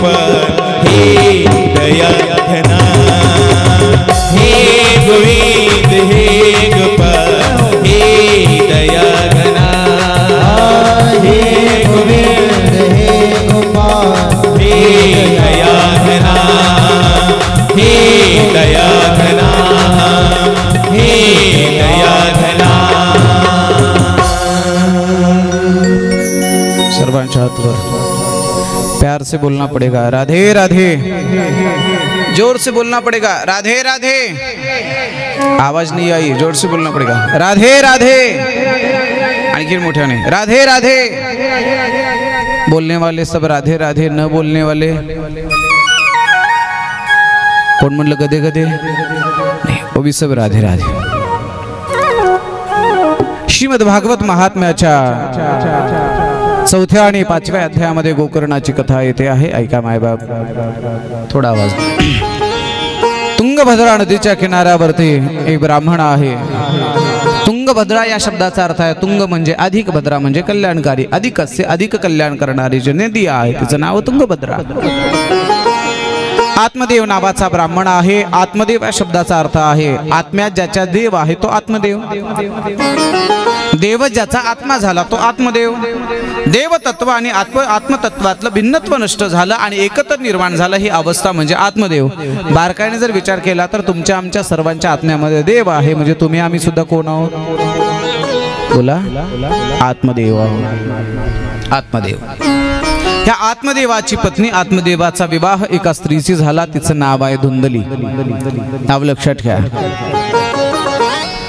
गोपाल हे दया घना, हे गोविंद हे गोपाल हे दया घना, हे गोविंद हे गोपाल हे दया घना, हे दया घना, हे दया घना। सर्वांच्या हातवर प्यार से बोलना पड़ेगा, राधे राधे। जोर से बोलना पड़ेगा, राधे राधे। आवाज नहीं आई, जोर से बोलना पड़ेगा, राधे राधे। आणखी मोठ्याने, राधे राधे। बोलने वाले सब राधे राधे, न बोलने वाले कोण म्हणलं गधे गधे, नाही वो भी सब राधे राधे। श्रीमद भागवत महात्म्याच्या चौथ्या आणि पाचव्या अध्यायामध्ये गोकर्णाची कथा येते आहे। ऐका मायबाप, थोडा आवाज। तुंगभद्रा नदीच्या किनाऱ्यावरती एक ब्राह्मण आहे। तुंगभद्रा या शब्दाचा अर्थ आहे, तुंग म्हणजे अधिक, भद्रा म्हणजे कल्याणकारी, अधिक असे अधिक कल्याण करणारी जी नदी आहे तिचं नाव तुंगभद्रा। आत्मदेव नावाचा ब्राह्मण आहे। आत्मदेव या शब्दाचा अर्थ आहे आत्म्यात ज्याचा देव आहे तो आत्मदेव, देव ज्याचा आत्मा झाला तो आत्मदेव। देवतत्व आणि आत्मतत्वातलं भिन्नत्व नष्ट झालं आणि एकत्र निर्माण झालं, ही अवस्था म्हणजे आत्मदेव। बारकाईने जर विचार केला तर तुमच्या आमच्या सर्वांच्या आत्म्यामध्ये देव आहे, म्हणजे तुम्ही आम्ही सुद्धा कोण आहोत? बोला, आत्मदेव आहोत। आत्मदेव, ह्या आत्मदेवाची पत्नी, आत्मदेवाचा विवाह एका स्त्रीशी झाला, तिचं नाव आहे धुंदली। नाव लक्षात घ्या।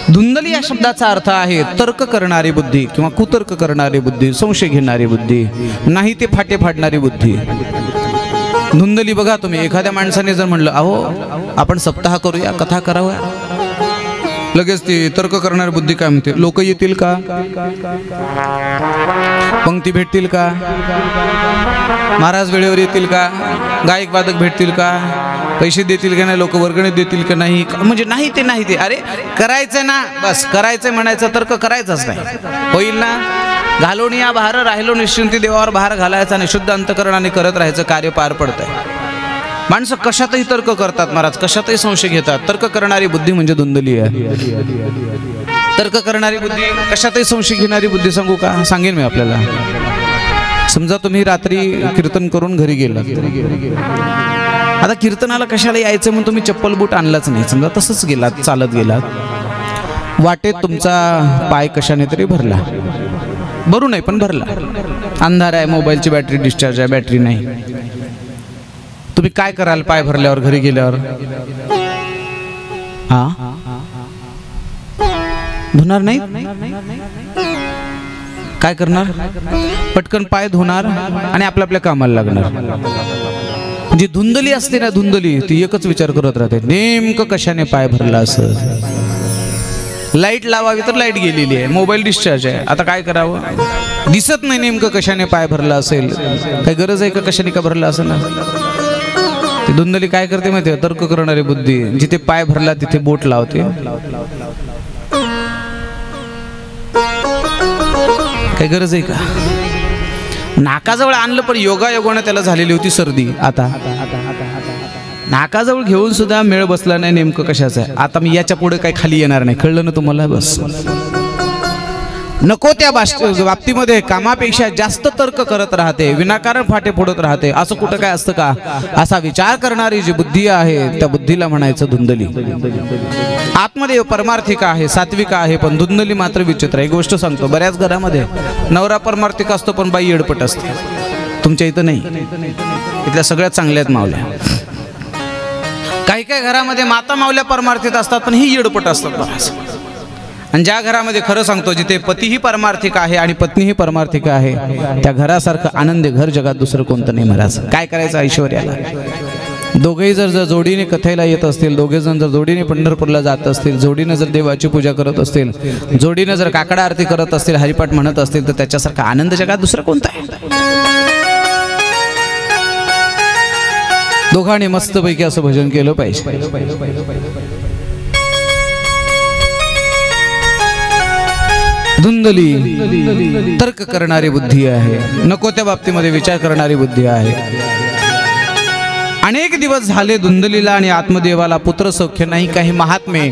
धुंदली या शब्दाचा अर्थ आहे तर्क करणारी बुद्धी किंवा कुतर्क करणारी बुद्धी, संशय घेणारी बुद्धी, नाही ते फाटे फाडणारी बुद्धी। धुंदली बघा तुम्ही, एखाद्या माणसाने जर म्हणलं अहो आपण सप्ताह करूया, कथा कराव्या, लगेच ती तर्क करणारी बुद्धी काय म्हणते, लोक येतील का, पंक्ती भेटतील का, महाराज वेळेवर येतील का, गायक वादक भेटतील का, पैसे देतील का नाही, लोक वर्गणी देतील का नाही, म्हणजे नाही ते नाही ते, अरे करायचं ना, बस करायचं म्हणायचं, तर्क करायचंच नाही, होईल ना। घालून या बाहेर राहिलो निश्चिंती देवावर बाहेर घालायचा, निशुद्ध अंतकरणाने करत राहायचं, कार्य पार पडतंय। माणसं कशातही तर्क करतात महाराज, कशातही संशय घेतात। तर्क करणारी बुद्धी म्हणजे धुंदली आहे। तर्क करणारी बुद्धी, कशातही संशय घेणारी बुद्धी सांगू का, सांगेन मी आपल्याला। समजा तुम्ही रात्री कीर्तन करून घरी गेला, आता कीर्तनाला कशाला यायचं म्हणून तुम्ही चप्पल बूट आणलाच नाही, समजा तसंच गेलात, चालत गेलात, वाटेत तुमचा पाय कशाने तरी भरला, भरू नाही पण भरला, अंधार आहे, मोबाईलची बॅटरी डिस्चार्ज आहे, बॅटरी नाही, तुम्ही काय कराल पाय भरल्यावर, घरी गेल्यावर? हा, धुणार नाही, काय करणार? पटकन पाय धुणार आणि आपल्या आपल्या कामाला लागणार। जी धुंदली असते ना, धुंदली, ती एकच विचार करत राहते, नेमकं कशाने पाय भरला असं। लाईट लावावी तर लाईट गेलेली आहे, मोबाईल डिस्चार्ज आहे, आता काय करावं, दिसत नाही नेमकं कशाने पाय भरला असेल, काही गरज आहे का कशाने का भरला असेल ना। ती धुंदली काय करते माहिती आहे, तर्क करणारी बुद्धी, जिथे पाय भरला तिथे बोट लावते, काही गरज आहे का, नाकाजवळ आणलं पण योगायोगाने त्याला झालेली होती सर्दी, आता नाकाजवळ घेऊन सुद्धा मेळ बसला नाही, नेमकं कशाचं आहे, आता मी याच्या पुढे काही खाली येणार नाही, कळलं ना तुम्हाला, बस। नको त्या बाबतीमध्ये कामापेक्षा जास्त तर्क करत राहते, विनाकारण फाटे फोडत राहते, असं कुठं काय असतं का, असा विचार करणारी जी बुद्धी आहे त्या बुद्धीला म्हणायचं धुंदली। आत्मदेव परमार्थिक आहे, सात्विक आहे, पण धुंदली मात्र विचित्र आहे। गोष्ट सांगतो, बऱ्याच घरामध्ये नवरा परमार्थिक असतो पण बाई येडपट असते, तुमच्या इथं नाही, इथल्या सगळ्यात चांगल्या आहेत मावल्या। काही काही घरामध्ये माता मावल्या परमार्थिक असतात पण ही येडपट असतात बऱ्याच। आणि ज्या घरामध्ये खरं सांगतो जिथे पतीही परमार्थिक आहे आणि पत्नीही परमार्थिक आहे, त्या घरासारखं आनंदी घर जगात दुसरं कोणतं नाही महाराज। काय करायचं ऐश्वर्याला, दोघेही जर जोडीने कथेला येत असतील, दोघे जण जर जोडीने पंढरपूरला जात असतील, जोडीनं जर देवाची पूजा करत असतील, जोडीनं जर काकडा आरती करत असतील, हरिपाठ म्हणत असतील, तर त्याच्यासारखा आनंद जगात दुसरं कोणता आहे? दोघांनी मस्तपैकी असं भजन केलं पाहिजे। धुंदली तर्क करणारी बुद्धी आहे, नको त्या बाबतीमध्ये विचार करणारी बुद्धी आहे। अनेक दिवस झाले धुंदलीला आणि आत्मदेवाला पुत्र सौख्य नाही. काही महात्मे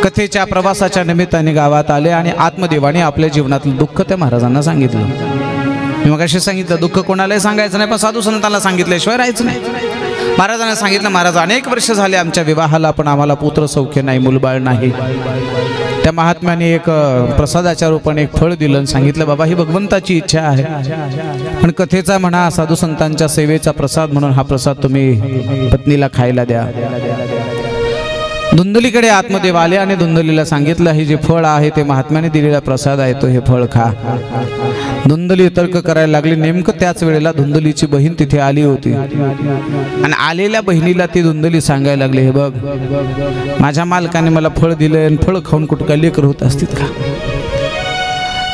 कथेच्या प्रवासाच्या निमित्ताने गावात आले आणि आत्मदेवाने आपल्या जीवनातलं दुःख त्या महाराजांना सांगितलं. मी मग असे सांगितलं, दुःख कोणालाही सांगायचं नाही, पण साधू संतांना सांगितल्याशिवाय राहायचं नाही. महाराजांना सांगितलं, महाराज अनेक वर्ष झाले आमच्या विवाहाला, पण आम्हाला पुत्र सौख्य नाही, मुलबाळ नाही. त्या महात्म्याने एक प्रसादाच्या रूपाने एक फळ दिलं आणि सांगितलं, बाबा ही भगवंताची इच्छा आहे, पण कथेचा म्हणा साधू संतांच्या सेवेचा प्रसाद म्हणून हा प्रसाद तुम्ही पत्नीला खायला द्या. धुंदलीकडे आत्मदेव आले आणि धुंदलीला सांगितलं, हे जे फळ आहे ते महात्म्याने दिलेला प्रसाद आहे, तो हे फळ खा. धुंदली तर्क करायला लागली. नेमकं त्याच वेळेला धुंदलीची बहीण तिथे आली होती आणि आलेल्या बहिणीला ती धुंदली सांगायला लागली, हे बघ, माझ्या मालकाने मला फळ दिलंय आणि फळ खाऊन कुठं काय लेकर होत असतील का?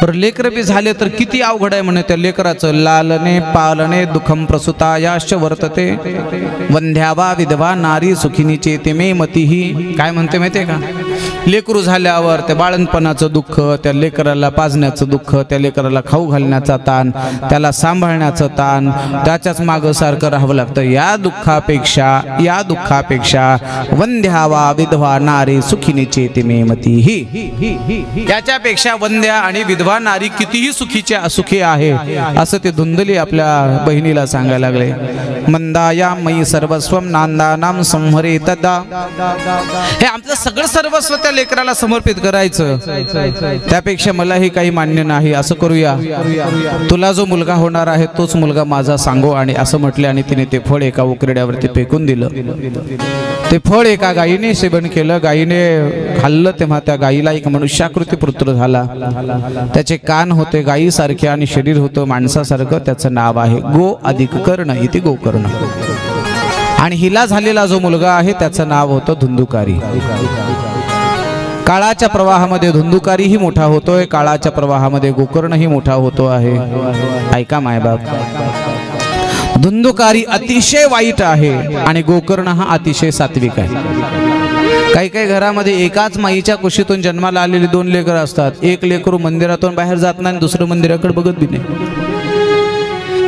बरं लेकर बी झाले तर किती अवघड आहे म्हणे त्या लेकराचं. लालने पालने दुःखम प्रसूतायाश्च वर्तते वंध्यावा विधवा नारी सुखिनी चेते मे मतीही. काय म्हणते माहितीये का? लेकरू झाल्यावर त्या बाळणपणाचं दुःख, त्या लेकराला पाजण्याचं दुःख, त्या लेकराला खाऊ घालण्याचा ताण, त्याला सांभाळण्याचं ताण, त्याच्याच मागं सारखं राहावं लागतं. या दुःखापेक्षा वंध्यावा विधवा नारी सुखिनी चेते मे मतीही, याच्यापेक्षा वंध्या आणि विधवा नारी कितीही सुखी आहे असं ते धुंदली आपल्या बहिणीला सांगायला लागले. मंदाया मयी सर्वस्वम नांदानाम संहरे तदा. हे आमचं सगळं सर्वस्व त्या लेकराला समर्पित करायचं, त्यापेक्षा मलाही काही मान्य नाही. असं करूया, तुला जो मुलगा होणार आहे तोच मुलगा माझा सांगो. आणि असं म्हटले आणि तिने ते फळ एका उकरड्यावरती फेकून दिलं. ते फळ एका गायीने सेवन केलं. गायीने खाल्लं तेव्हा त्या गायीला एक मनुष्याकृती पुत्र झाला. त्याचे कान होते गायीसारखे आणि शरीर होतं माणसासारखं. त्याचं नाव आहे गो अधिक कर्ण इति गोकर्ण. आणि हिला झालेला जो मुलगा आहे त्याचं नाव होतं धुंदुकारी. काळाच्या प्रवाहामध्ये धुंदुकारीही मोठा होतोय, काळाच्या प्रवाहामध्ये गोकर्णही मोठा होतो आहे. ऐका मायबाप, धुंदुकारी अतिशय वाईट आहे आणि गोकर्ण हा अतिशय सात्विक आहे. काही काही घरामध्ये एकाच माईच्या कुशीतून जन्माला आलेली दोन लेकर असतात. एक लेकरू मंदिरातून बाहेर जात नाही, दुसरं मंदिराकडे बघत बी नाही.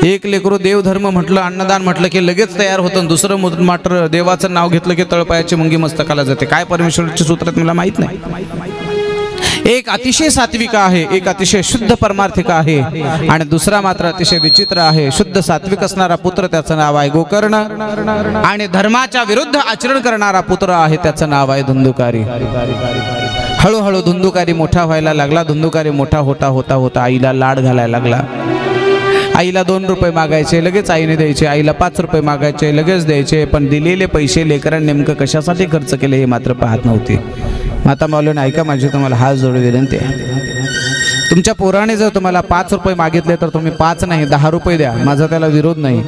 एक लेकरू देवधर्म म्हटलं, अन्नदान म्हटलं की लगेच तयार होतं, दुसरं मात्र देवाचं नाव घेतलं की तळपायाची मुंगी मस्तकाला जाते. काय परमेश्वराची सूत्रात मला माहित नाही. एक अतिशय सात्विक आहे, एक अतिशय शुद्ध परमार्थिक आहे आणि दुसरा मात्र अतिशय विचित्र आहे. शुद्ध सात्विक असणारा पुत्र त्याचं नाव आहे गोकर्ण आणि धर्माच्या विरुद्ध आचरण करणारा पुत्र आहे त्याचं नाव आहे धुंदुकारी. हळूहळू धुंदुकारी मोठा व्हायला लागला. धुंदुकारी मोठा होता होता होता आईला लाड घालायला लागला. आईला 2 रुपये मागायचे लगेच आईने द्यायचे, आईला 5 रुपये मागायचे लगेच द्यायचे. पण दिलेले पैसे लेकरांनी नेमकं कशासाठी खर्च केले हे मात्र पाहत नव्हते. माता माऊलीने ऐका, माझी तुम्हाला हात जोडून विनंती आहे, तुमच्या पोराने जर तुम्हाला 5 रुपये मागितले तर तुम्ही 5 नाही 10 रुपये द्या, माझा त्याला विरोध नाही.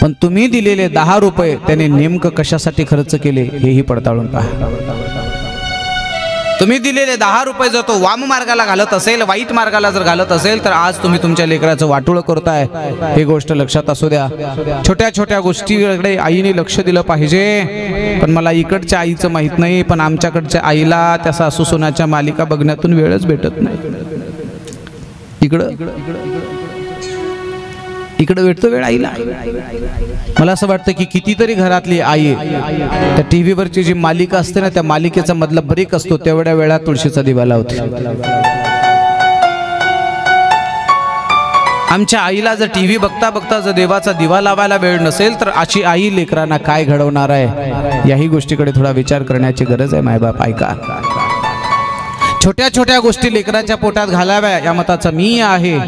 पण तुम्ही दिलेले 10 रुपये त्याने नेमकं कशासाठी खर्च केले हेही पडताळून पहा. तुम्ही दिलेले 10 रुपये जर तो वाम मार्गाला घालत असेल, वाईट मार्गाला जर घालत असेल तर आज तुम्ही तुमच्या लेकराचं वाटोळं करताय. ही गोष्ट लक्षात असू द्या. छोट्या छोट्या गोष्टीकडे आईने लक्ष दिलं पाहिजे. पण मला इकडच्या आईचं माहित नाही, पण आमच्याकडच्या आईला त्या सासू सोनाच्या मालिका बघण्यातून वेळच भेटत नाही. इकडं भेटतो वेळ आईला. मला असं वाटतं की कितीतरी घरातली आई त्या टीव्हीवरची जी मालिका असते ना, त्या मालिकेचा मधला ब्रेक असतो तेवढ्या वेळा तुळशीचा दिवा लावते. आमच्या आईला जर टीव्ही बघता बघता जर देवाचा दिवा लावायला वेळ नसेल तर अशी आई लेकरांना काय घडवणार आहे, याही गोष्टीकडे थोडा विचार करण्याची गरज आहे. मायबाप ऐका, छोट्या छोट्या गोष्टी लेकराच्या पोटात घालाव्या या मताचा मी आहे.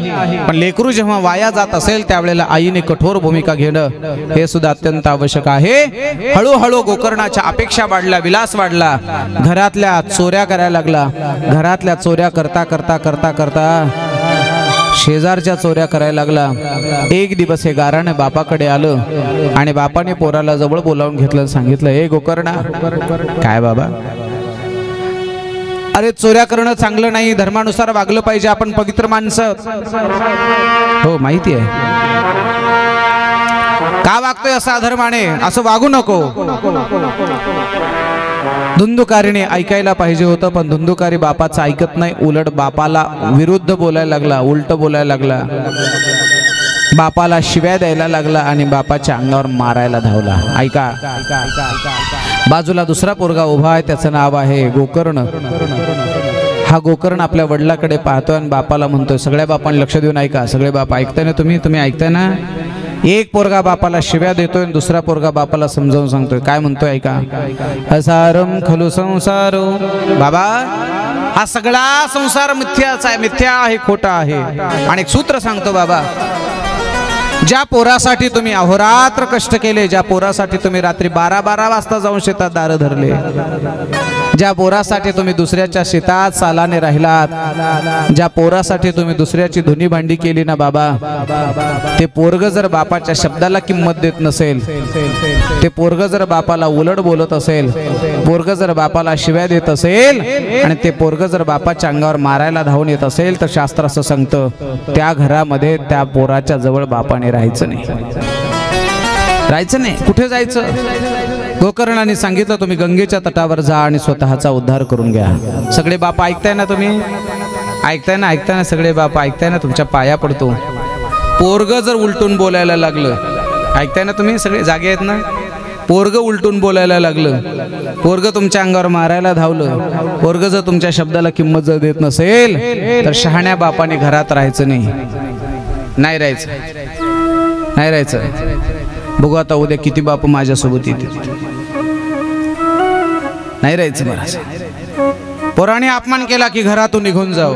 पण लेकरू जेव्हा वाया जात असेल त्यावेळेला आईने कठोर भूमिका घेणं हे सुद्धा अत्यंत आवश्यक आहे. हळूहळू गोकर्णाच्या अपेक्षा वाढल्या, विलास वाढला, घरातल्या चोऱ्या करायला लागला. घरातल्या चोऱ्या करता करता करता करता शेजारच्या चोऱ्या करायला लागला. एक दिवस हे गाराने बापाकडे आलं आणि बापाने पोराला जवळ बोलावून घेतलं, सांगितलं, हे गोकर्णा, काय बाबा, अरे चोऱ्या करणं चांगलं नाही, धर्मानुसार वागलं पाहिजे, आपण पवित्र माणसं. हो माहिती आहे, का वागतोय असा अधर्माने, असं वागू नको. धुंदुकारीने ऐकायला पाहिजे होतं, पण धुंदुकारी बापाचं ऐकत नाही, उलट बापाला विरुद्ध बोलायला लागला, उलट बोलायला लागला. बापाला शिव्या द्यायला लागला आणि बापाच्या अंगावर मारायला धावला. ऐका, बाजूला दुसरा पोरगा उभा आहे, त्याचं नाव आहे गोकर्ण. हा गोकर्ण आपल्या वडिलाकडे पाहतोय आणि बापाला म्हणतोय, सगळ्या बापांनी लक्ष देऊन ऐका, सगळे बाप ऐकताय ना तुम्ही ऐकताय ना. एक पोरगा बापाला शिव्या देतोय आणि दुसरा पोरगा बापाला समजावून सांगतोय. काय म्हणतोय ऐका, असारम खलु संसारो. बाबा, हा सगळा संसार मिथ्याचा आहे, मिथ्या आहे, खोटा आहे. आणि एक सूत्र सांगतो बाबा, ज्या पोरासाठी तुम्ही अहोरात्र कष्ट केले, ज्या पोरासाठी तुम्ही रात्री 12-12 वाजता जाऊन शेतात दारं धरले, ज्या पोरासाठी तुम्ही दुसऱ्याच्या शेतात सालाने राहिलात, ज्या पोरासाठी तुम्ही दुसऱ्याची धुनी भांडी केली ना बाबा, ते पोरग जर बापाच्या शब्दाला किंमत देत नसेल, ते पोरग जर बापाला उलट बोलत असेल, पोरग जर बापाला शिव्या देत असेल आणि ते पोरग जर बापाच्या अंगावर मारायला धावून येत असेल, तर शास्त्र असं सांगतं, त्या घरामध्ये त्या पोराच्या जवळ बापाने राहायचं नाही. कुठे जायचं? गोकर्णाने सांगितलं, तुम्ही गंगेच्या तटावर जा आणि स्वतःचा उद्धार करून घ्या. सगळे बाप ऐकताय ना तुम्ही? ऐकताय ना सगळे बाप ऐकताय ना? तुमच्या पाया पडतो. पोरग जर उलटून बोलायला लागलं, ऐकताय ना तुम्ही? सगळे जागे आहेत ना? पोरग उलटून बोलायला लागलं, पोरग तुमच्या अंगावर मारायला धावलं, पोरग जर तुमच्या शब्दाला किंमत जर देत नसेल, तर शहाण्या बापाने घरात राहायचं नाही राहायचं. बघू आता उद्या किती बाप माझ्यासोबत येते. नाही राहायचं महाराज. पोराने अपमान केला की घरातून निघून जाऊ.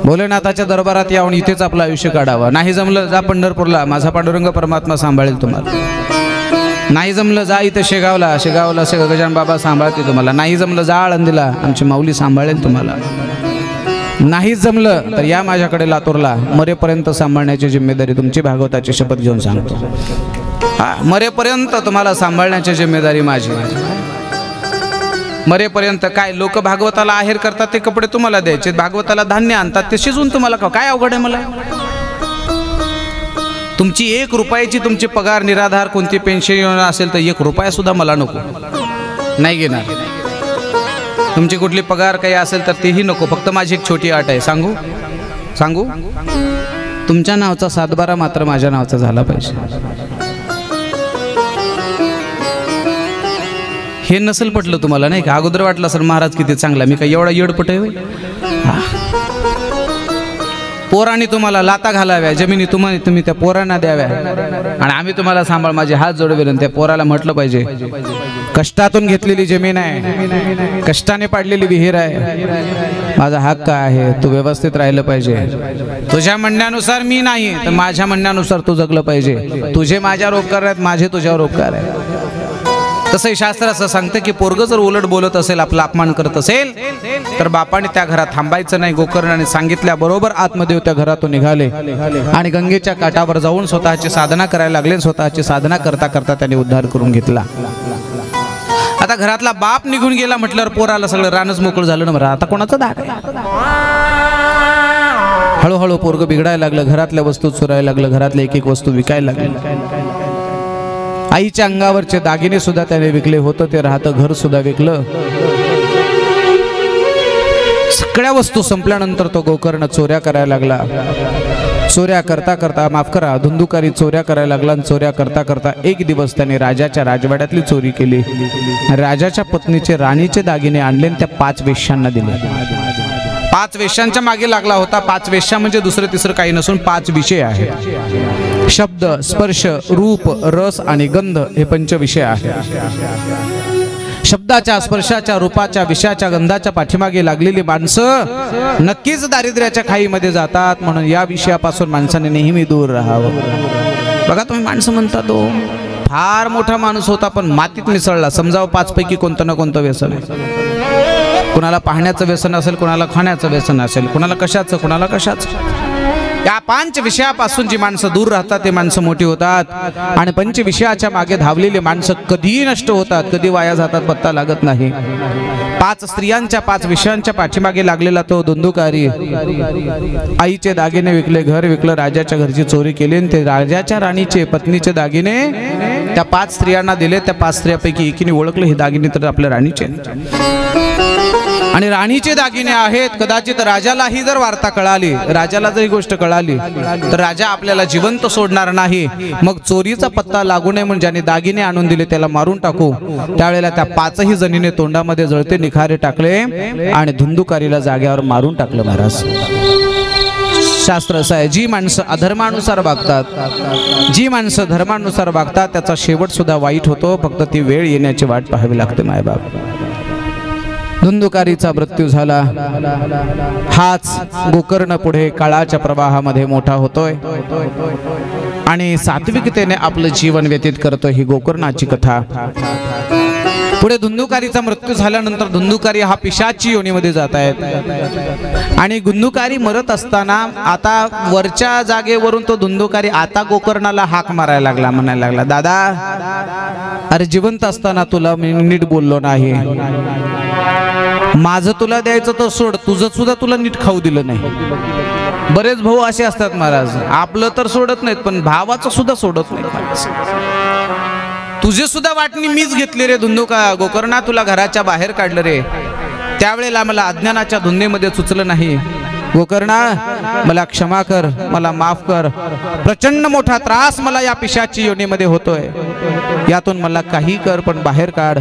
भोलेनाथाच्या दरबारात यावून इथेच आपलं आयुष्य काढावं. नाही जमलं जा पंढरपूरला, माझा पांडुरंग परमात्मा सांभाळेल तुम्हाला. नाही जमलं जा इथे शेगावला गजानन बाबा सांभाळते तुम्हाला. नाही जमलं जा आळंदीला, आमची माऊली सांभाळेल तुम्हाला. नाही जमलं तर या माझ्याकडे लातूरला, मरेपर्यंत सांभाळण्याची जिम्मेदारी तुमची. भागवताची शपथ घेऊन सांगतो, मरेपर्यंत तुम्हाला सांभाळण्याची जिम्मेदारी माझी. मरेपर्यंत काय लोक भागवताला आहेर करतात ते कपडे तुम्हाला द्यायचे, भागवताला धान्य आणतात ते शिजवून तुम्हाला काय अवघड आहे मला? तुमची 1 रुपयाची तुमची पगार निराधार कोणती पेन्शन असेल तर 1 रुपया सुद्धा मला नको, नाही घेणार. तुमची कुठली पगार काही असेल तर तेही नको. फक्त माझी एक छोटी अट आहे, सांगू तुमच्या नावचा 7-12 मात्र माझ्या नावचा झाला पाहिजे. हे नसेल पटलं तुम्हाला नाही का? अगोदर वाटलं सर महाराज किती चांगला, मी काय एवढा येडपट आहे? पोरांनी तुम्हाला लाता घालाव्या, जमिनी तुम्ही त्या पोरांना द्याव्या आणि आम्ही तुम्हाला सांभाळ. माझे हात जोडवेल आणि त्या पोराला म्हटलं पाहिजे, कष्टातून घेतलेली जमीन आहे, कष्टाने पाडलेली विहीर आहे, माझा हक्क आहे, तू व्यवस्थित राहिलं पाहिजे. तुझ्या म्हणण्यानुसार मी नाही तर माझ्या म्हणण्यानुसार तू जगलं पाहिजे. तुझे माझ्यावर उपकार आहेत, माझे तुझ्यावर उपकार आहे. तसंही शास्त्र असं सांगतं की पोरग जर उलट बोलत असेल, आपला अपमान करत असेल, तर बापाने त्या घरात थांबायचं नाही. गोकर्णाने सांगितल्याबरोबर आत्मदेव त्या घरातून निघाले आणि गंगेच्या काठावर जाऊन स्वतःची साधना करायला लागले. स्वतःची साधना करता करता त्यांनी उद्धार करून घेतला. आता घरातला बाप निघून गेला म्हटल्यावर पोराला सगळं रानच मोकळं झालं ना. आता कोणाचा दाग आहे? हळूहळू पोरग बिघडायला लागलं, घरातल्या वस्तू चोरायला लागलं, घरातल्या एक वस्तू विकायला लागली. आईच्या अंगावरचे दागिने सुद्धा त्याने विकले होतं, ते राहतं घर सुद्धा विकलं. सगळ्या वस्तू संपल्यानंतर तो गोकर्ण चोऱ्या करायला लागला. चोऱ्या करता करता, माफ करा, धुंदुकारी चोऱ्या करायला लागला. चोऱ्या करता करता एक दिवस त्याने राजाच्या राजवाड्यातली चोरी केली. राजाच्या पत्नीचे राणीचे दागिने आणले आणि त्या 5 वेश्यांना दिले. 5 वेश्यांच्या मागे लागला होता. 5 वेश्या म्हणजे दुसरं तिसरं काही नसून 5 विषय आहेत. शब्द, स्पर्श, रूप, रस आणि गंध हे 5 विषय आहेत. शब्दाच्या, स्पर्शाच्या, रूपाच्या, विषयाच्या, गंधाच्या पाठीमागे लागलेली माणसं नक्कीच दारिद्र्याच्या खाईमध्ये जातात. म्हणून या विषयापासून माणसाने नेहमी दूर राहावं. बघा तुम्ही माणसं म्हणता तो फार मोठा माणूस होता पण मातीत मिसळला. समजावं 5 पैकी कोणतं ना कोणतं व्यसन आहे. कुणाला पाहण्याचं व्यसन असेल, कुणाला खाण्याचं व्यसन असेल, कुणाला कशाचं, कुणाला कशाचं. या 5 विषयापासून जी माणसं दूर राहतात ते माणसं मोठी होतात. आणि 5 विषयाच्या मागे धावलेली माणसं कधीही नष्ट होतात, कधी वाया जातात, पत्ता लागत नाही. 5 स्त्रियांच्या, 5 विषयांच्या पाठीमागे लागलेला तो धुंदुकारी. आईचे दागिने विकले, घर विकलं, राजाच्या घरची चोरी केली आणि ते राजाच्या राणीचे, पत्नीचे दागिने त्या 5 स्त्रियांना दिले. त्या 5 स्त्रियापैकी एकीने ओळखलं हे दागिने तर आपल्या राणीचे आणि राणीचे दागिने आहेत. कदाचित राजालाही जर वार्ता कळाली, राजाला जर ही गोष्ट कळाली तर राजा आपल्याला जिवंत सोडणार नाही. मग चोरीचा पत्ता लागू नये म्हणून ज्याने दागिने आणून दिले त्याला मारून टाकू. त्यावेळेला त्या 5ही जणीने तोंडामध्ये जळते निखारे टाकले आणि धुंदुकारीला जाग्यावर मारून टाकलं. महाराज शास्त्र असं आहे, जी माणसं अधर्मानुसार वागतात, जी माणसं धर्मानुसार वागतात त्याचा शेवट सुद्धा वाईट होतो. फक्त ती वेळ येण्याची वाट पाहावी लागते. मायबाप धुंदुकारीचा मृत्यू झाला. हाच गोकर्ण पुढे काळाच्या प्रवाहामध्ये मोठा होतोय आणि सात्विकतेने आपलं जीवन व्यतीत करतोय. ही गोकर्णाची कथा. पुढे धुंदुकारीचा मृत्यू झाल्यानंतर धुंदुकारी हा पिशाची योनीमध्ये जात आहेत आणि धुंदुकारी मरत असताना आता वरच्या जागेवरून तो धुंदुकारी आता गोकर्णाला हाक मारायला लागला, म्हणायला लागला, दादा अरे जिवंत असताना तुला मी नीट बोललो नाही, माझं तुला द्यायचं तर सोड, तुझं सुद्धा तुला नीट खाऊ दिलं नाही. बरेच भाऊ असे असतात महाराज, आपलं तर सोडत नाहीत पण भावाचं सुद्धा सोडत नाही. तुझे सुद्धा वाटणी मीच घेतली रे गोकर्णा, तुला घराच्या बाहेर काढलं रे, त्यावेळेला मला अज्ञानाच्या धुंदीमध्ये सुचलं नाही. गोकर्णा मला क्षमा कर, मला माफ कर, प्रचंड मोठा त्रास मला या पिशाची योनीमध्ये होतोय, यातून मला काही कर पण बाहेर काढ.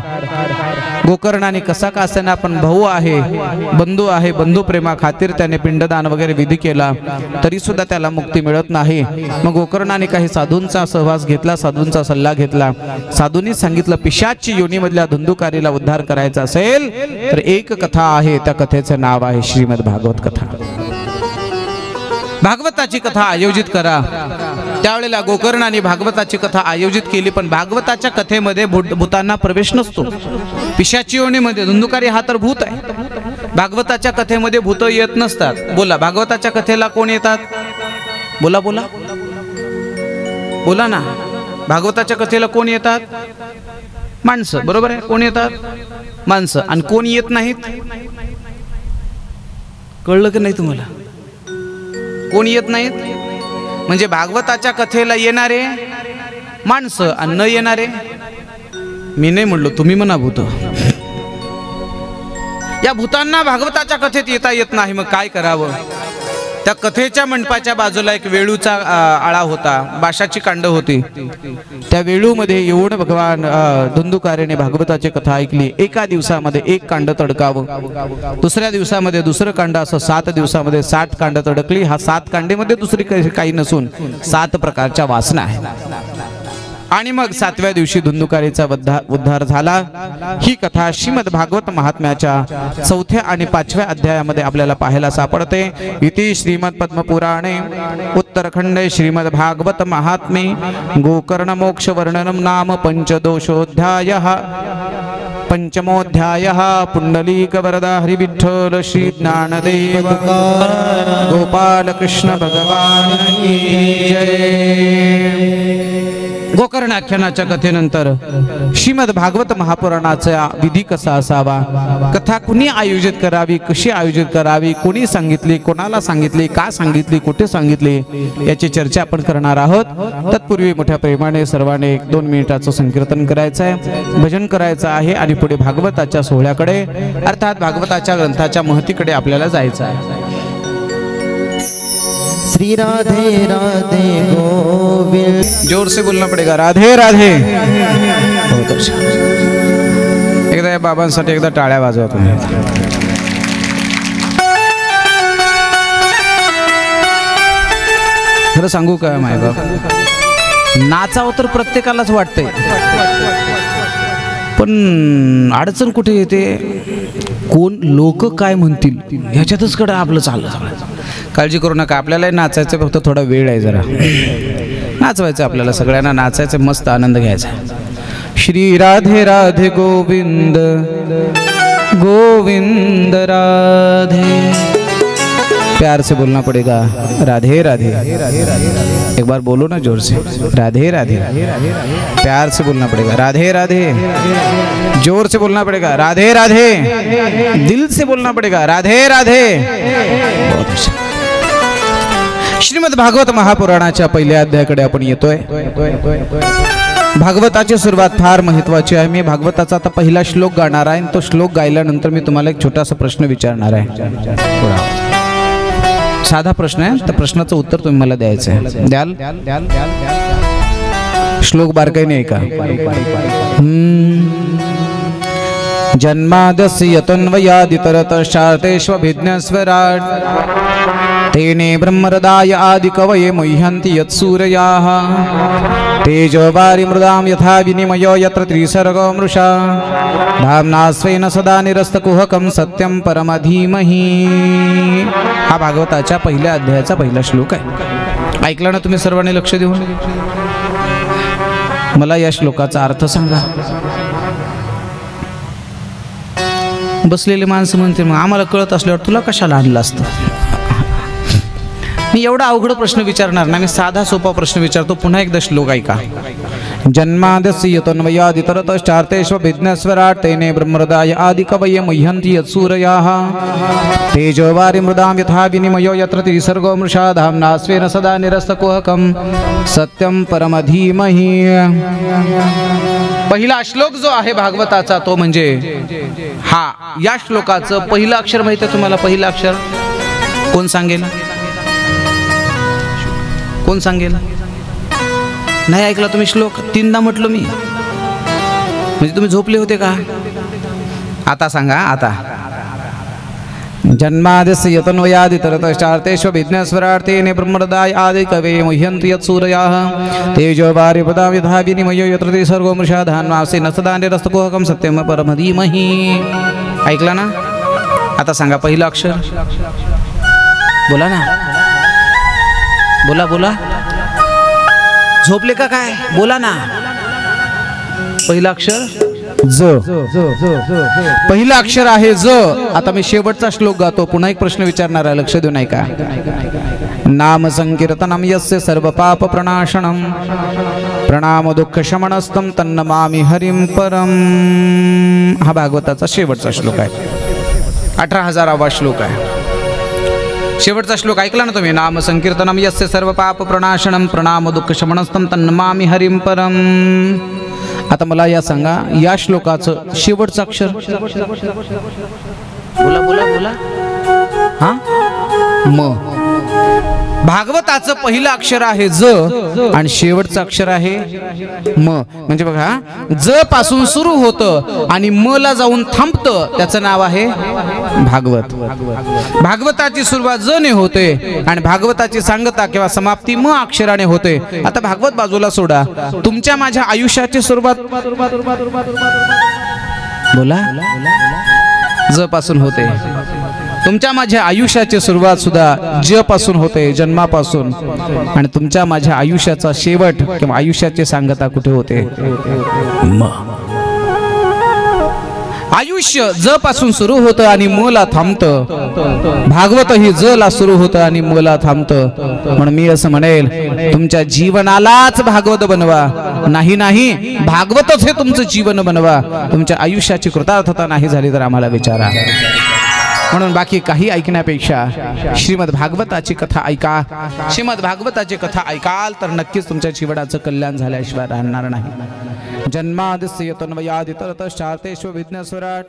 गोकर्णाने कसा का असेना आपण भाऊ आहे, बंधू आहे, बंधू प्रेमा खातीर त्याने पिंडदान वगैरे विधी केला तरी सुद्धा त्याला मुक्ती मिळत नाही. मग गोकर्णाने काही साधूंचा सहवास घेतला, साधूंचा सल्ला घेतला. साधूंनी सांगितलं पिशाची योनीमधल्या धुंदुकारीला उद्धार करायचा असेल तर एक कथा आहे, त्या कथेचं नाव आहे श्रीमद भागवत कथा. भागवताची कथा आयोजित करा. त्यावेळेला गोकर्णाने भागवताची कथा आयोजित केली पण भागवताच्या कथेमध्ये भूतांना प्रवेश नसतो. पिशाची योनीमध्ये धुंदुकारी हा तर भूत आहे. भागवताच्या कथेमध्ये भूत येत नसतात. बोला भागवताच्या कथेला कोण येतात? बोला बोला बोला ना. भागवताच्या कथेला कोण येतात? माणसं. बरोबर आहे. कोण येतात? माणसं. आणि कोण येत नाहीत? कळलं की नाही तुम्हाला? कोण येत नाहीत म्हणजे भागवताच्या कथेला येणारे माणसं आणि न येणारे, मी नाही म्हणलो तुम्ही म्हणा भूत. या भूतांना भागवताच्या कथेत येता येत नाही. मग काय करावं? त्या कथेच्या मंडपाच्या बाजूला एक वेळूचा आळा होता, बाशाची कांड होती. त्या वेळूमध्ये येऊन भगवान धुंदुकारीने भागवताची कथा ऐकली. एका दिवसामध्ये एक कांड तडकावं, दुसऱ्या दिवसामध्ये दुसरं कांड, असं 7 दिवसामध्ये 7 कांड तडकली. हा 7 कांडीमध्ये दुसरी काही नसून 7 प्रकारच्या वासना आहेत. आणि मग 7व्या दिवशी धुंदुकारीचा उद्धार झाला. ही कथा श्रीमद भागवत महात्म्याच्या 4थ्या आणि 5व्या अध्यायामध्ये आपल्याला पाहायला सापडते. इति श्रीमद पद्मपुराणे उत्तरखंडे श्रीमद भागवत महात्मे गोकर्ण मोक्ष वर्णनम नाम पंचदोषोऽध्यायः. पंचमोऽध्यायः. पुंडलीक वरदा हरि विठ्ठल श्री ज्ञानदेव गोपाल कृष्ण भगवान की जय. गोकर्णाख्यानाच्या कथेनंतर श्रीमद भागवत महापुराणाचा विधी कसा असावा, कथा कुणी आयोजित करावी, कशी आयोजित करावी, कोणी सांगितली, कोणाला सांगितली, का सांगितली, कुठे सांगितली, याची चर्चा आपण करणार आहोत. तत्पूर्वी मोठ्या प्रेमाने सर्वांनी 1-2 मिनिटाचं संकीर्तन करायचं आहे, भजन करायचं आहे आणि पुढे भागवताच्या सोहळ्याकडे अर्थात भागवताच्या ग्रंथाच्या महतीकडे आपल्याला जायचं आहे. श्री राधे राधे गोविंद. जोर से बोलना पड़ेगा. राधे राधे. बहुत अच्छा. एकदा या बाबांसाठी एकदा टाळ्या वाजवा तुम्ही. खरं सांगू काय मायबाप, नाचावं तर प्रत्येकालाच वाटतंय पण अडचण कुठे येते? कोण लोक काय म्हणतील ह्याच्यातच कडे आपलं चाललं. काळजी करू नका, आपल्याला नाचायचं, फक्त थोडा वेळ आहे, जरा नाचवायचं आपल्याला, सगळ्यांना नाचायचं, मस्त आनंद घ्यायचा. श्री राधे राधे गोविंद गोविंद राधे. प्यार से बोलना पड़ेगा. राधे राधे. एक बार बोलो ना जोर से. राधे राधे. प्यार से बोलना पड़ेगा. राधे राधे. जोर से बोलना पड़ेगा. राधे राधे. दिल से बोलना पड़ेगा. राधे राधे. बहुत अच्छा. श्रीमद भागवत महापुराणाच्या पहिल्या अध्यायाकडे आपण येतोय. भागवताची सुरुवात फार महत्वाची आहे. मी भागवताचा आता पहिला श्लोक गाणार आहे. तो श्लोक गायल्यानंतर मी तुम्हाला एक छोटासा प्रश्न विचारणार आहे. थोडा साधा प्रश्न आहे. त्या प्रश्नाचं उत्तर तुम्ही मला द्यायचं आहे. द्याल? श्लोक बारकाईने ऐका. जन्मादस्य तन्वयादितरतश्चार्तेष्वभिज्ञस्वराट् तेने ब्रह्मरदाय आदिकवये मुह्यन्ति यत्सूरयाः तेजोवारि मृदां यथा विनिमयो यत्र त्रिसर्गो मृषा धाम्ना स्वेन सदा निरस्तकुहकं सत्यं परमधीमहि. हा भागवताच्या पहिल्या अध्यायाचा पहिला श्लोक आहे. ऐकला ना तुम्ही सर्वांनी लक्ष देऊन? मला या श्लोकाचा अर्थ सांगा. बसलेले माणसं म्हणते मग आम्हाला कळत असल्यावर तुला कशाला आणलं असतं. मी एवढा अवघड प्रश्न विचारणार ना. मी साधा सोपा प्रश्न विचारतो. पुन्हा एकदा श्लोक ऐका. जन्मादस्य तन्वयादितरतश्चार्तेष्वभिज्ञस्वराट् तेने ब्रह्महृदाय आदिकवये मुह्यन्ति यत्सूरयाः तेजोवारि मृदां यथा विनिमयो यत्र त्रिसर्गो मृषा धाम्ना स्वेन सदा निरस्तकुहकं सत्यं परमधीमहि. पहिला श्लोक जो आहे भागवताचा तो म्हणजे हा. या श्लोकाचं पहिलं अक्षर माहिती आहे तुम्हाला? पहिलं अक्षर कोण सांगेल? कोण सांगेल? नाही ऐकला तुम्ही श्लोक? 3दा म्हटलो मी. म्हणजे तुम्ही झोपले होते का? आता सांगा. आता जन्मादस्य तन्वयादितरतश्चार्तेष्वभिज्ञस्वराट् तेने ब्रह्महृदाय आदिकवये मुह्यन्ति यत्सूरयाः तेजोवारि मृदां यथा विनिमयो यत्र त्रिसर्गो मृषा धाम्ना स्वेन सदा निरस्तकुहकं सत्यं परमधीमहि. ऐकला ना? आता सांगा पहिलं अक्षर. बोला ना. बोला बोला. झोपले का काय? बोला ना. पहिलं अक्षर ज. पहिलं अक्षर आहे ज. आता मी शेवटचा श्लोक गातो. पुन्हा एक प्रश्न विचारणार आहे. लक्ष देऊन ऐका. नाम संकीर्तनम यस्य सर्व पाप प्रणाशनम प्रणाम दुःख शमनस्तं तन्नमामि हरिं परम. हा भागवताचा शेवटचा श्लोक आहे. 18,000वा श्लोक आहे. शेवटचा श्लोक ऐकला ना तुम्ही? नाम संकीर्तनम यस्य सर्व पाप प्रणाशनम प्रणाम दुःख शमनस्तं तन्नमामि हरिं परम. आता मला या सांगा या श्लोकाचं शेवटचं अक्षर. बोला बोला बोला. हा म. भागवताचं पहिलं अक्षर आहे ज आणि शेवटचं अक्षर आहे म. म्हणजे बघा ज पासून सुरू होतं आणि म ला जाऊन थांबतं. त्याचं नाव आहे भागवत. भागवताची सुरुवात ज ने होते आणि भागवताची सांगता किंवा समाप्ती म अक्षराने होते. आता भागवत बाजूला सोडा. तुमच्या माझ्या आयुष्याची सुरुवात बोला ज पासून होते. तुमच्या माझ्या आयुष्याची सुरुवात सुद्धा ज पासून होते, जन्मापासून. आणि तुमच्या माझ्या आयुष्याचा शेवट किंवा आयुष्याची सांगता कुठे होते? म. आयुष्य ज पासून सुरू होतं आणि म ला थांबतं. भागवत ही ज ला सुरू होतं आणि म ला थांबतं. म्हणून मी असं म्हणेल तुमच्या जीवनालाच भागवत बनवा. नाही नाही भागवतच हे तुमचं जीवन बनवा. तुमच्या आयुष्याची कृतार्थता नाही झाली तर आम्हाला विचारा. म्हणून बाकी काही ऐकण्यापेक्षा श्रीमद भागवताची कथा ऐका. श्रीमद भागवताची कथा ऐकाल तर नक्कीच तुमच्या जीवनाचं कल्याण झाल्याशिवाय राहणार नाही. जन्मादस्य तन्वयादितरतश्चार्तेष्वभिज्ञस्वराट्